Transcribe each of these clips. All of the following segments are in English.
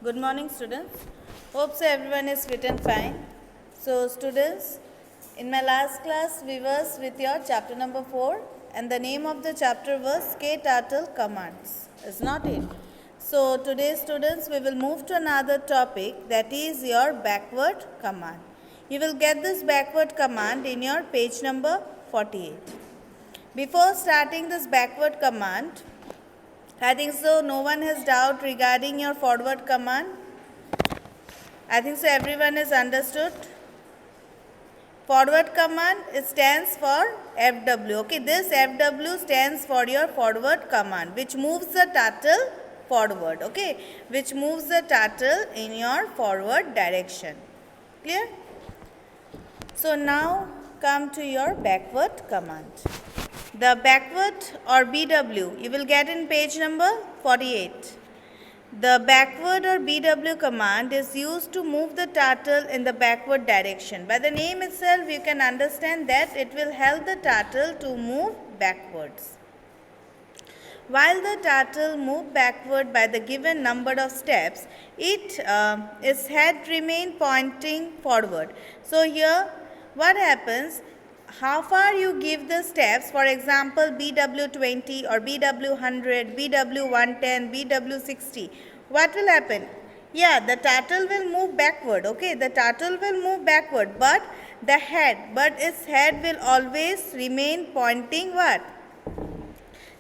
Good morning, students. Hope so everyone is fit and fine. So, students, in my last class, we was with your chapter number 4, and the name of the chapter was KTurtle commands. Is not it? So, today, students, we will move to another topic, that is your backward command. You will get this backward command in your page number 48. Before starting this backward command, I think so no one has doubt regarding your forward command. I think so everyone has understood. Forward command, it stands for FW. Okay, this FW stands for your forward command, which moves the turtle forward. Okay, which moves the turtle in your forward direction. Clear? So now come to your backward command. The backward or BW you will get in page number 48. The backward or BW command is used to move the turtle in the backward direction. By the name itself, you can understand that it will help the turtle to move backwards. While the turtle moves backward by the given number of steps, its head remain pointing forward. So here, what happens? How far you give the steps, for example, BW20 or BW100, BW110, BW60, what will happen? Yeah, the turtle will move backward, okay, the turtle will move backward, but its head will always remain pointing what?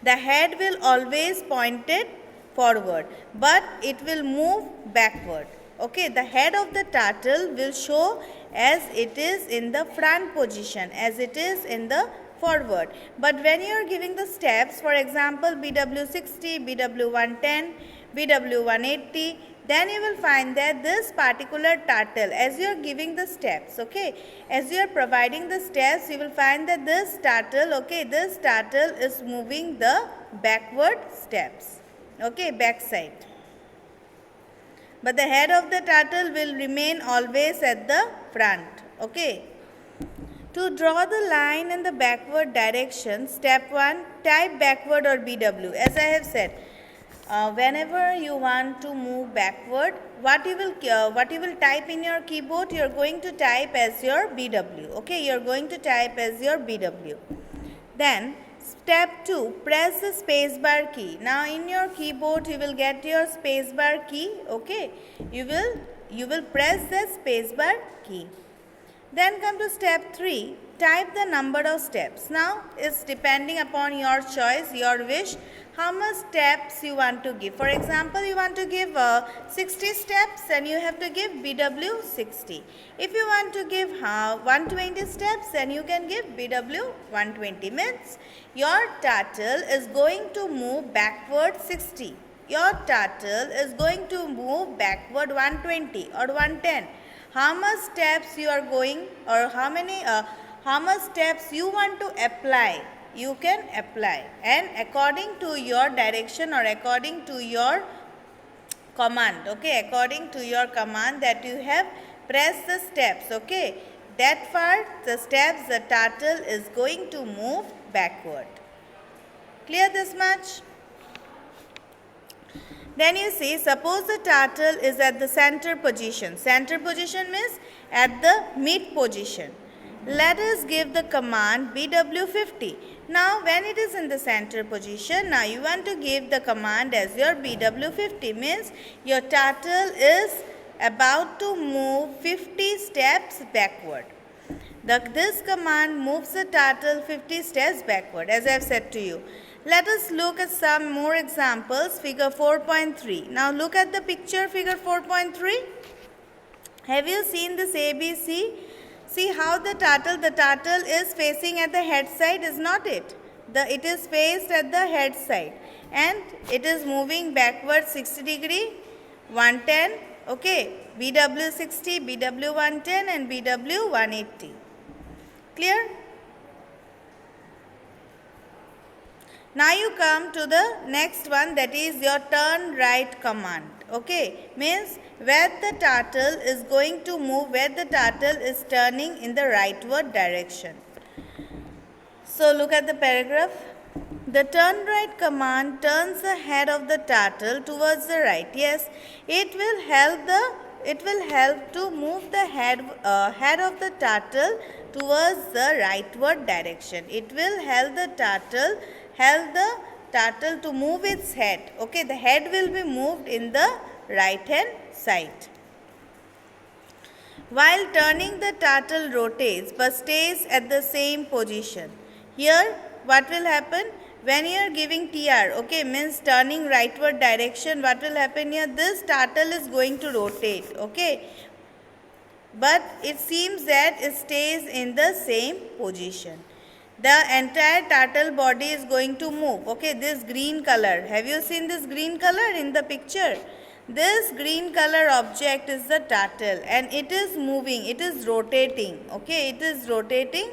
The head will always pointed forward, but it will move backward. Okay, the head of the turtle will show as it is in the front position, as it is in the forward. But when you are giving the steps, for example, BW60, BW110, BW180, then you will find that this particular turtle, as you are giving the steps, okay, as you are providing the steps, you will find that this turtle, okay, this turtle is moving the backward steps, okay, back side. But the head of the turtle will remain always at the front, okay. To draw the line in the backward direction, step 1, type backward or BW. As I have said, whenever you want to move backward, what you will type in your keyboard, you are going to type as your BW, okay, you are going to type as your BW. Then step 2, press the spacebar key. Now in your keyboard you will get your spacebar key, okay, you will press the spacebar key. Then come to step 3, type the number of steps. Now it's depending upon your choice, your wish, how much steps you want to give. For example, you want to give 60 steps, and you have to give BW 60. If you want to give 120 steps, then you can give BW 120. Means your turtle is going to move backward 60. Your turtle is going to move backward 120 or 110. How much steps you are going, or how much steps you want to apply, you can apply, and according to your direction or according to your command, okay, according to your command that you have pressed the steps, okay, that far the steps the turtle is going to move backward. Clear this much? Then you see, suppose the turtle is at the center position. Center position means at the mid position. Let us give the command BW50. Now when it is in the center position, now you want to give the command as your BW50, means your turtle is about to move 50 steps backward. This command moves the turtle 50 steps backward, as I have said to you. Let us look at some more examples. Figure 4.3. Now look at the picture, figure 4.3. Have you seen this ABC? See how the turtle is facing at the head side, is not it? It is faced at the head side, and it is moving backward 60 degree, 110, okay, BW 60, BW 110 and BW 180. Clear? Now you come to the next one, that is your turn right command. Okay, means where the turtle is going to move, where the turtle is turning in the rightward direction. So look at the paragraph. The turn right command turns the head of the turtle towards the right. Yes, it will help to move the head of the turtle towards the rightward direction. It will help the turtle to move its head. Okay, the head will be moved in the right hand side. While turning, the turtle rotates but stays at the same position. Here, what will happen? When you are giving TR, okay, means turning rightward direction, what will happen here? This turtle is going to rotate, okay. But it seems that it stays in the same position. The entire turtle body is going to move, okay. This green color, have you seen this green color in the picture? This green color object is the turtle and it is moving, it is rotating, okay, it is rotating,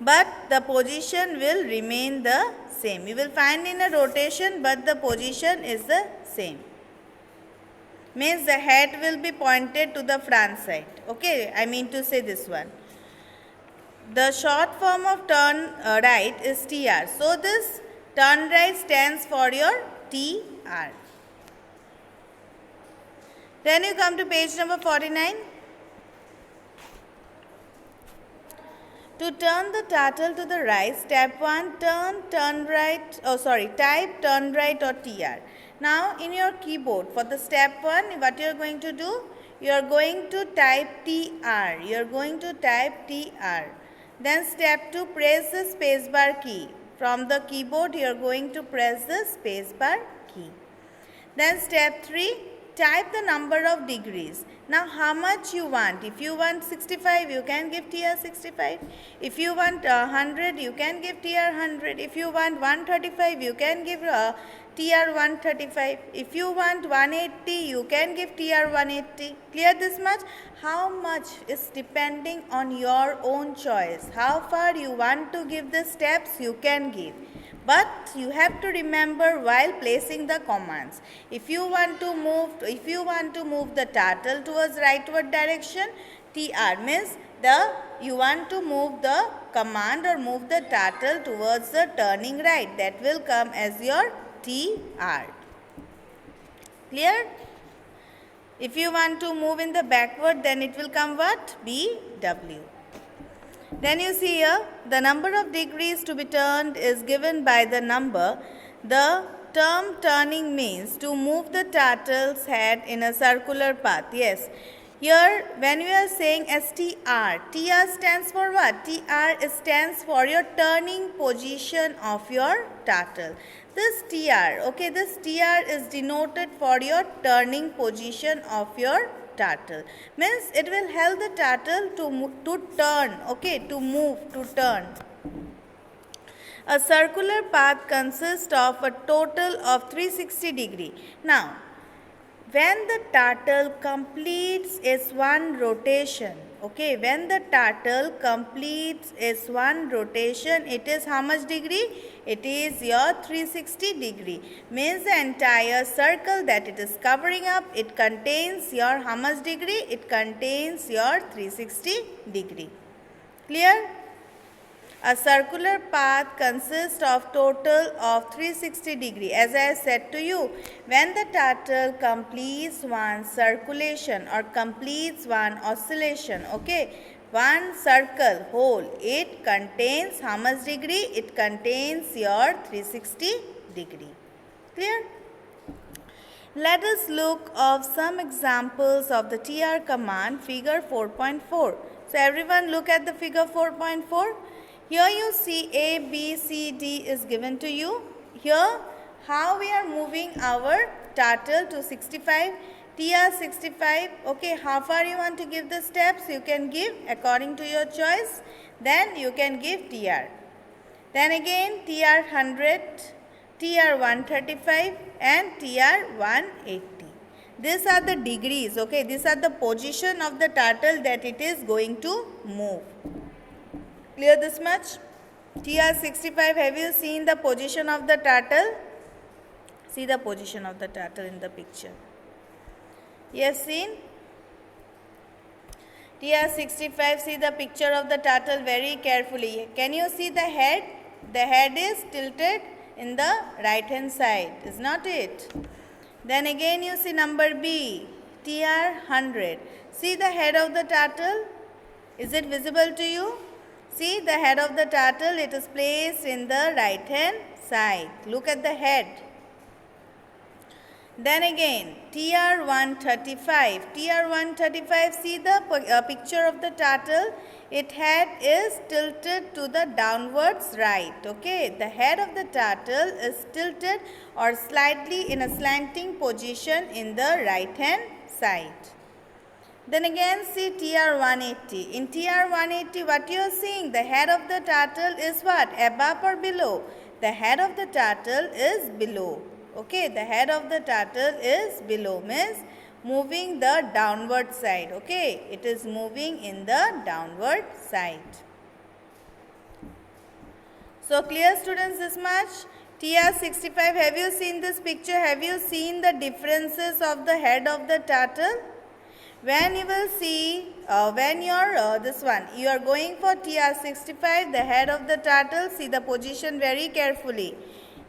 but the position will remain the same. You will find in a rotation, but the position is the same. Means the head will be pointed to the front side, okay, I mean to say this one. The short form of turn right is TR. So this turn right stands for your TR. Then you come to page number 49. To turn the turtle to the right, step 1, type turn right or TR. Now in your keyboard, for the step 1, what you are going to do? You are going to type TR. You are going to type TR. Then step 2, press the spacebar key. From the keyboard, you are going to press the spacebar key. Then step 3, type the number of degrees. Now how much you want? If you want 65, you can give TR 65. If you want 100, you can give TR 100. If you want 135, you can give TR 135. If you want 180, you can give TR 180. Clear this much? How much is depending on your own choice. How far you want to give the steps, you can give. But you have to remember while placing the commands. If you want to move the turtle towards rightward direction, TR means you want to move the command or move the turtle towards the turning right. That will come as your TR. Clear? If you want to move in the backward, then it will come what? BW. Then you see here, the number of degrees to be turned is given by the number. The term turning means to move the turtle's head in a circular path. Yes. Here, when we are saying STR, TR stands for what? TR stands for your turning position of your turtle. This TR, okay, this TR is denoted for your turning position of your turtle. Means it will help the turtle to turn, okay, to move, to turn. A circular path consists of a total of 360 degree. Now, when the turtle completes its one rotation, okay, when the turtle completes its one rotation, it is how much degree? It is your 360 degree. Means the entire circle that it is covering up, it contains your how much degree? It contains your 360 degree. Clear? A circular path consists of total of 360 degree. As I said to you, when the turtle completes one circulation or completes one oscillation, okay, one circle whole, it contains how much degree? It contains your 360 degree. Clear? Let us look of some examples of the TR command, figure 4.4. So everyone look at the figure 4.4. Here you see A, B, C, D is given to you. Here how we are moving our turtle to 65, TR 65. Okay, how far you want to give the steps? You can give according to your choice. Then you can give TR. Then again TR 100, TR 135 and TR 180. These are the degrees, okay. These are the position of the turtle that it is going to move. Clear this much? TR 65, have you seen the position of the turtle? See the position of the turtle in the picture. Yes, seen? TR 65, see the picture of the turtle very carefully. Can you see the head? the head is tilted in the right hand side, is not it? Then again you see number B, TR100. See the head of the turtle? Is it visible to you? See the head of the turtle, it is placed in the right hand side. Look at the head. Then again, TR135. TR135, see the picture of the turtle. Its head is tilted to the downwards right. Okay, the head of the turtle is tilted or slightly in a slanting position in the right hand side. Then again see TR180. In TR180, what you are seeing? The head of the turtle is what? Above or below? The head of the turtle is below. Okay, the head of the turtle is below, means moving the downward side. Okay, it is moving in the downward side. So clear students this much? TR65, have you seen this picture? Have you seen the differences of the head of the turtle? When you will see, when you are you are going for TR65, the head of the turtle, see the position very carefully.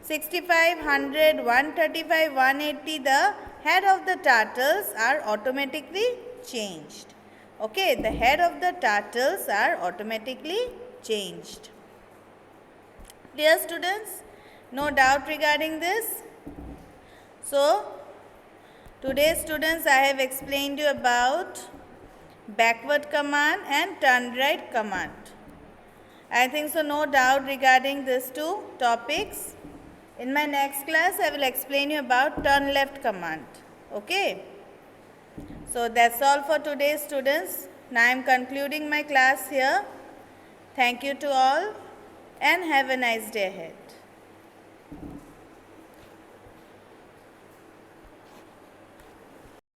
65, 100, 135, 180, the head of the turtles are automatically changed. Okay, the head of the turtles are automatically changed. Dear students, no doubt regarding this? So, today students, I have explained you about backward command and turn right command. I think so, no doubt regarding these two topics. In my next class, I will explain you about turn left command. Okay. So that's all for today, students. Now I am concluding my class here. Thank you to all and have a nice day ahead.